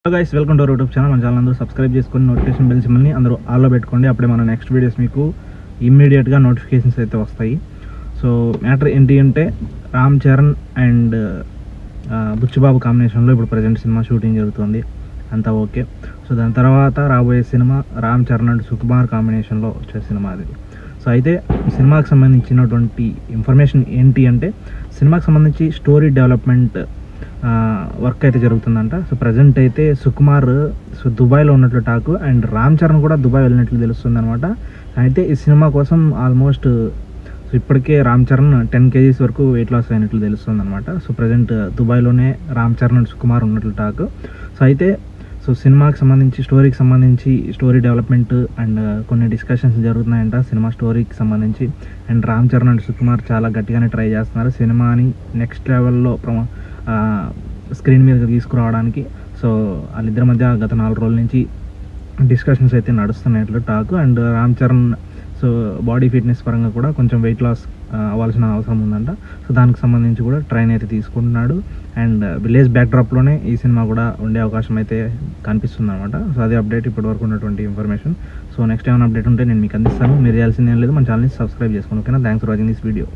Hello guys, welcome to our YouTube channel. మన channel అందరూ subscribe చేసుకొని నోటిఫికేషన్ బెల్ సింబల్ని అందరూ ఆల్లో పెట్టుకోండి. అప్పుడే మన నెక్స్ట్ వీడియోస్ మీకు ఇమ్మీడియట్గా నోటిఫికేషన్స్ అయితే వస్తాయి. సో మ్యాటర్ ఏంటి అంటే, రామ్ చరణ్ అండ్ బుచ్చిబాబు కాంబినేషన్లో ఇప్పుడు ప్రజెంట్ సినిమా షూటింగ్ జరుగుతుంది. అంతా ఓకే. సో దాని తర్వాత రాబోయే సినిమా రామ్ చరణ్ అండ్ సుకుమార్ కాంబినేషన్లో వచ్చే సినిమా అది. సో అయితే సినిమాకి సంబంధించినటువంటి ఇన్ఫర్మేషన్ ఏంటి అంటే, సినిమాకి సంబంధించి స్టోరీ డెవలప్మెంట్ వర్క్ అయితే జరుగుతుందంట. సో ప్రజెంట్ అయితే సుకుమార్ దుబాయ్లో ఉన్నట్లు టాకు, అండ్ రామ్ చరణ్ కూడా దుబాయ్ వెళ్ళినట్లు తెలుస్తుంది అనమాట. అయితే ఈ సినిమా కోసం ఆల్మోస్ట్ ఇప్పటికే రామ్ చరణ్ 10 kgs వరకు వెయిట్ లాస్ అయినట్లు తెలుస్తుంది అనమాట. సో ప్రజెంట్ దుబాయ్లోనే రామ్ చరణ్ అండ్ సుకుమార్ ఉన్నట్లు టాకు. సో అయితే సినిమాకి సంబంధించి స్టోరీ డెవలప్మెంట్ అండ్ కొన్ని డిస్కషన్స్ జరుగుతున్నాయంట సినిమా స్టోరీకి సంబంధించి. అండ్ రామ్ చరణ్ అండ్ సుకుమార్ చాలా గట్టిగానే ట్రై చేస్తున్నారు సినిమాని నెక్స్ట్ లెవెల్లో స్క్రీన్ మీదకి తీసుకురావడానికి. సో వాళ్ళిద్దరి మధ్య గత 4 రోజుల నుంచి డిస్కషన్స్ అయితే నడుస్తున్నట్లు talk. And Ram Charan body fitness పరంగా కూడా కొంచెం వెయిట్ లాస్ అవ్వాల్సిన అవసరం ఉందంట. సో దానికి సంబంధించి కూడా ట్రైన్ అయితే తీసుకుంటున్నాడు. అండ్ విలేజ్ బ్యాక్డ్రాప్లోనే ఈ సినిమా కూడా ఉండే అవకాశం అయితే కనిపిస్తుంది అనమాట. సో అదే అప్డేట్ ఇప్పటి వరకు ఉన్నటువంటి ఇన్ఫర్మేషన్. సో నెక్స్ట్ ఏమైనా అప్డేట్ ఉంటే నేను మీకు అందిస్తాను. మీరు చేయాల్సింది ఏం లేదు, మన ఛానల్ని సబ్స్క్రైబ్ చేసుకోండి. ఓకేనా? Thanks for watching this video.